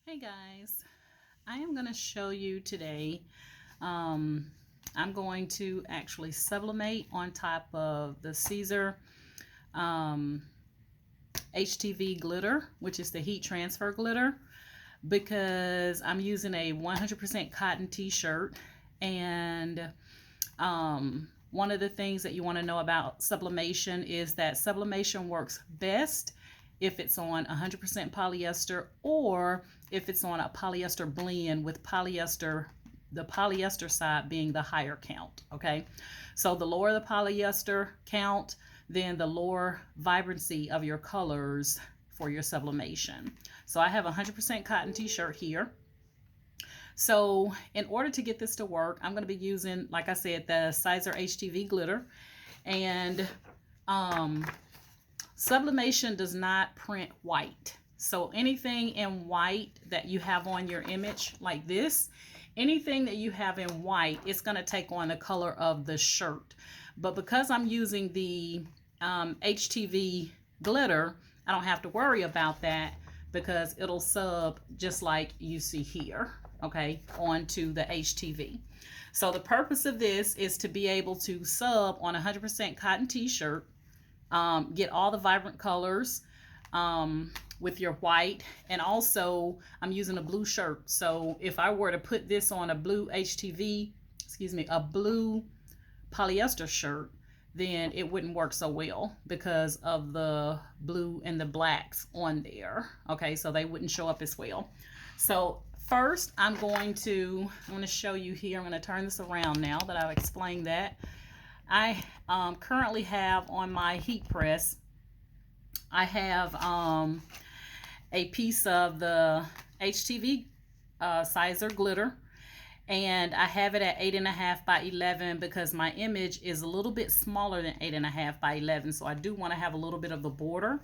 Hey guys, I am going to show you today. I'm going to actually sublimate on top of the Siser HTV Glitter, which is the heat transfer glitter, because I'm using a 100% cotton t-shirt. And one of the things that you want to know about sublimation is that sublimation works best if it's on 100% polyester, or if it's on a polyester blend with polyester, the polyester side being the higher count. Okay, so the lower the polyester count, then the lower vibrancy of your colors for your sublimation. So I have a 100% cotton t-shirt here. So in order to get this to work, I'm going to be using, like I said, the Siser HTV Glitter. And sublimation does not print white. So anything in white that you have on your image, like this, anything that you have in white, it's going to take on the color of the shirt. But because I'm using the HTV glitter, I don't have to worry about that, because it'll sub just like you see here, okay, onto the HTV. So the purpose of this is to be able to sub on a 100% cotton t-shirt, get all the vibrant colors with your white. And also I'm using a blue shirt, so if I were to put this on a blue HTV, a blue polyester shirt, then it wouldn't work so well because of the blue and the blacks on there. Okay, so they wouldn't show up as well. So first I'm going to show you here. I'm going to turn this around now that I've explained that. I currently have on my heat press, I have a piece of the HTV Siser glitter, and I have it at 8.5 by 11 because my image is a little bit smaller than 8.5 by 11. So I do want to have a little bit of the border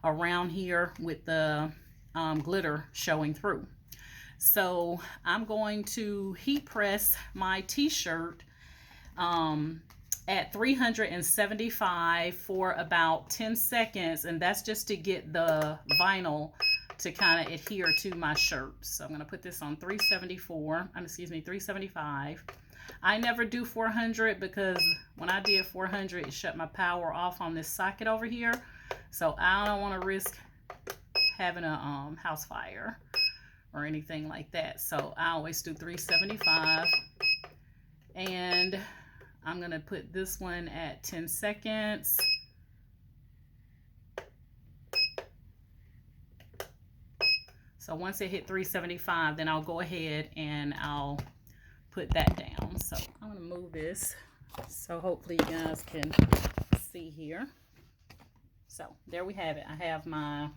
around here with the glitter showing through. So I'm going to heat press my t-shirt at 375 for about 10 seconds, and that's just to get the vinyl to kind of adhere to my shirt. So I'm going to put this on 375. I never do 400 because when I did 400, it shut my power off on this socket over here. So I don't want to risk having a house fire or anything like that. So I always do 375. And I'm going to put this one at 10 seconds. So once it hit 375, then I'll go ahead and I'll put that down. So I'm going to move this so hopefully you guys can see here. So there we have it. I have my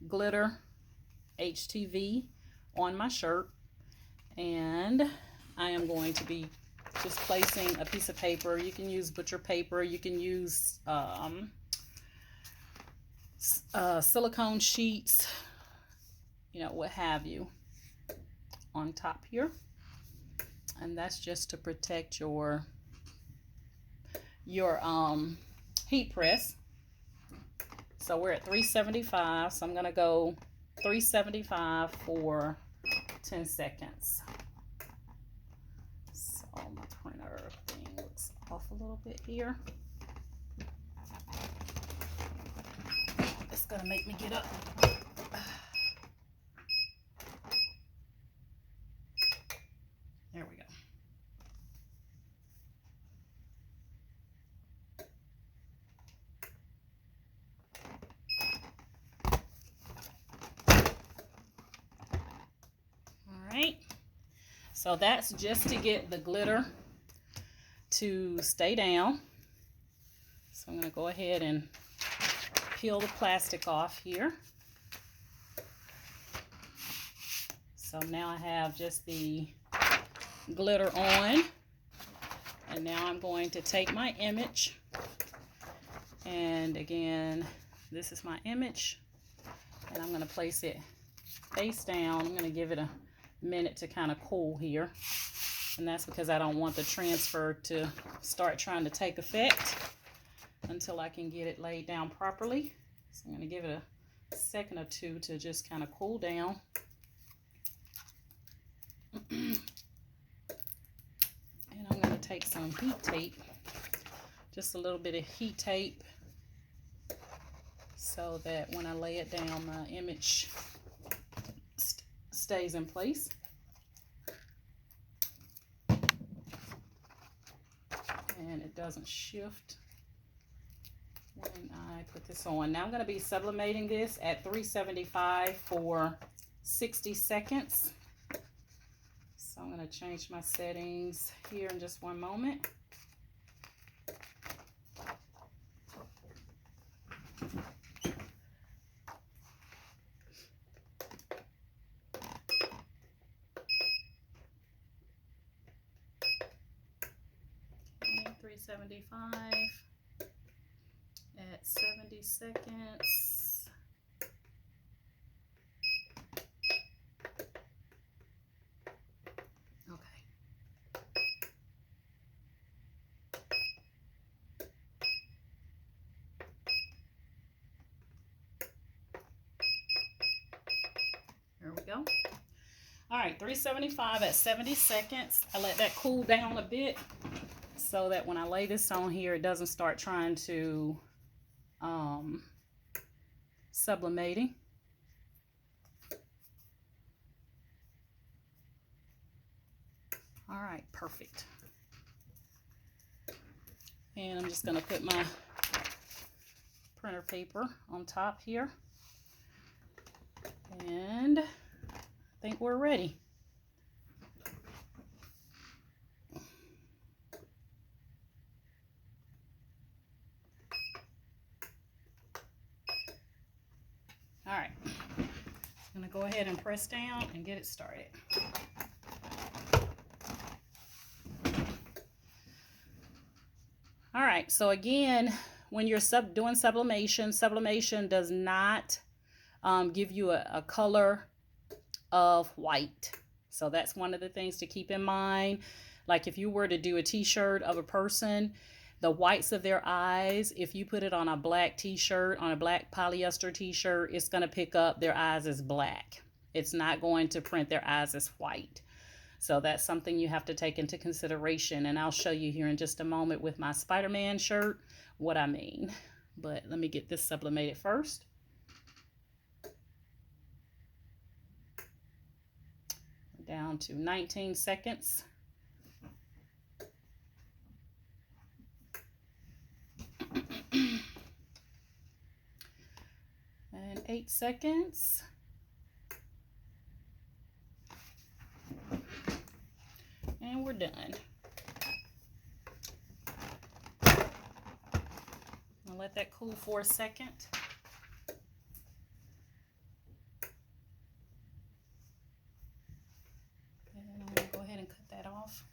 glitter HTV on my shirt, and I am going to be just placing a piece of paper. You can use butcher paper, you can use silicone sheets, you know, what have you, on top here. And that's just to protect your heat press. So we're at 375, so I'm going to go 375 for 10 seconds. So my printer thing looks off a little bit here. It's going to make me get up. There we go. So that's just to get the glitter to stay down. So I'm going to go ahead and peel the plastic off here. So now I have just the glitter on. And now I'm going to take my image. And again, this is my image. And I'm going to place it face down. I'm going to give it a minute to kind of cool here, and that's because I don't want the transfer to start trying to take effect until I can get it laid down properly. So I'm going to give it a second or two to just kind of cool down. And I'm going to take some heat tape, just a little bit of heat tape, so that when I lay it down, my image stays in place. And it doesn't shift when I put this on. Now I'm going to be sublimating this at 375 for 60 seconds. So I'm going to change my settings here in just one moment. Okay, 375 at 70 seconds. There we go. All right, 375 at 70 seconds. I let that cool down a bit so that when I lay this on here, it doesn't start trying to sublimating. All right, perfect. And I'm just going to put my printer paper on top here. And I think we're ready. All right, I'm going to go ahead and press down and get it started. All right, so again, when you're doing sublimation, sublimation does not give you a color of white. So that's one of the things to keep in mind. Like if you were to do a t-shirt of a person, the whites of their eyes, if you put it on a black t-shirt, on a black polyester t-shirt, it's going to pick up their eyes as black. It's not going to print their eyes as white. So that's something you have to take into consideration. And I'll show you here in just a moment with my Spider-Man shirt what I mean. But let me get this sublimated first. Down to 19 seconds. And 8 seconds. And we're done. I'll let that cool for a second. And I'm going to go ahead and cut that off.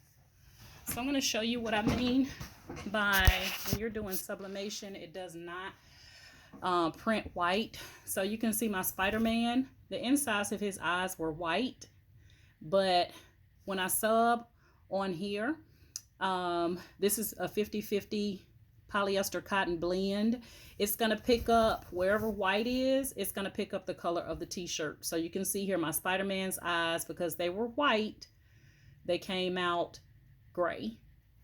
So I'm going to show you what I mean by when you're doing sublimation, it does not print white. So you can see my Spider-Man, the insides of his eyes were white, but when I sub on here, this is a 50-50 polyester cotton blend. It's going to pick up wherever white is, it's going to pick up the color of the t-shirt. So you can see here my Spider-Man's eyes, because they were white, they came out gray,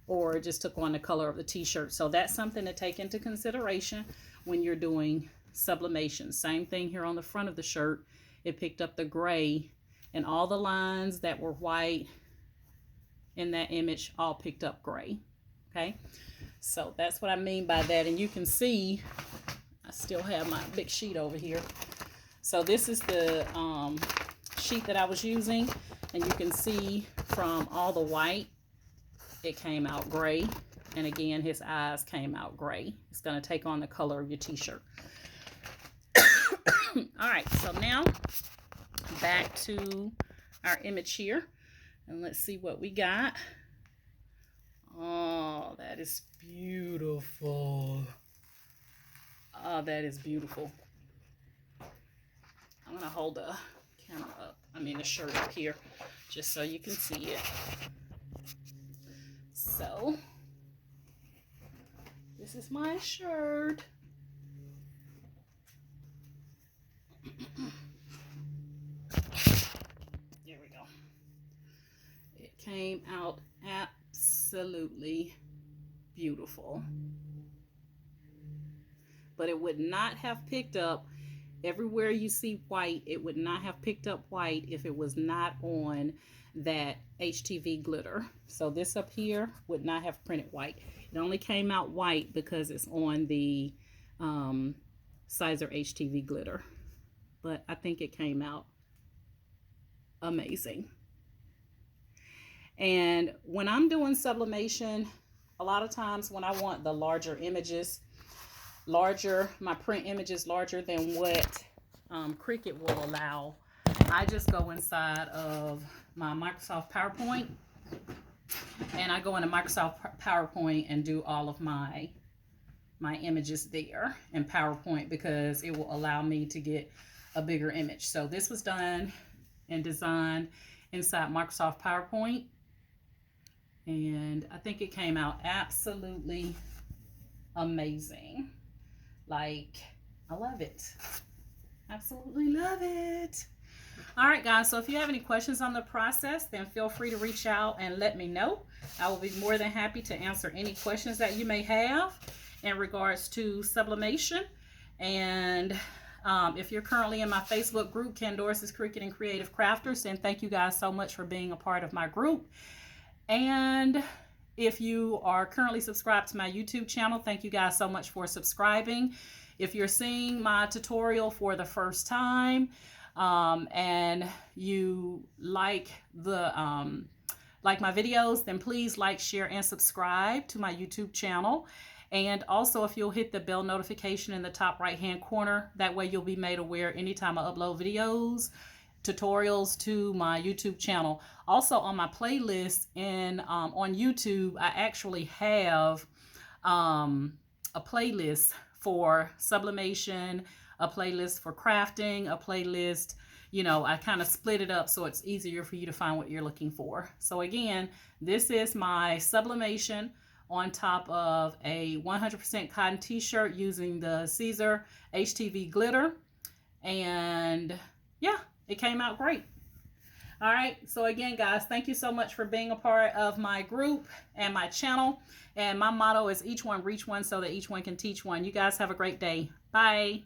or just took on the color of the t-shirt. So that's something to take into consideration when you're doing sublimation. Same thing here on the front of the shirt. It picked up the gray, and all the lines that were white in that image all picked up gray. Okay, so that's what I mean by that. And you can see I still have my big sheet over here. So this is the sheet that I was using, and you can see from all the white, it came out gray. And again, his eyes came out gray. It's going to take on the color of your t-shirt. All right, so now back to our image here, and let's see what we got. Oh, that is beautiful. Oh, that is beautiful. I'm going to hold the camera up, the shirt up here, just so you can see it. So this is my shirt. There we go. It came out absolutely beautiful. But it would not have picked up everywhere you see white. It would not have picked up white if it was not on that HTV glitter. So this up here would not have printed white. It only came out white because it's on the Siser HTV glitter. But I think it came out amazing. And when I'm doing sublimation, a lot of times when I want the larger images, my print images larger than what Cricut will allow, I just go inside of my Microsoft PowerPoint, and I go into Microsoft PowerPoint and do all of my images there in PowerPoint, because it will allow me to get a bigger image. So this was done and designed inside Microsoft PowerPoint, and I think it came out absolutely amazing. Like, I love it. Absolutely love it. All right, guys, so if you have any questions on the process, then feel free to reach out and let me know. I will be more than happy to answer any questions that you may have in regards to sublimation. And if you're currently in my Facebook group, Candoris's Cricut and Creative Crafters, then thank you guys so much for being a part of my group. And if you are currently subscribed to my YouTube channel, thank you guys so much for subscribing. If you're seeing my tutorial for the first time, and you like my videos, then please like, share, and subscribe to my YouTube channel. And also, if you'll hit the bell notification in the top right hand corner, that way you'll be made aware anytime I upload videos, tutorials to my YouTube channel. Also, on my playlist on YouTube, I actually have a playlist for sublimation, a playlist for crafting, a playlist, I kind of split it up so it's easier for you to find what you're looking for. So again, this is my sublimation on top of a 100% cotton t-shirt using the Siser HTV glitter. And yeah, it came out great. All right, so again, guys, thank you so much for being a part of my group and my channel. And my motto is each one reach one so that each one can teach one. You guys have a great day. Bye.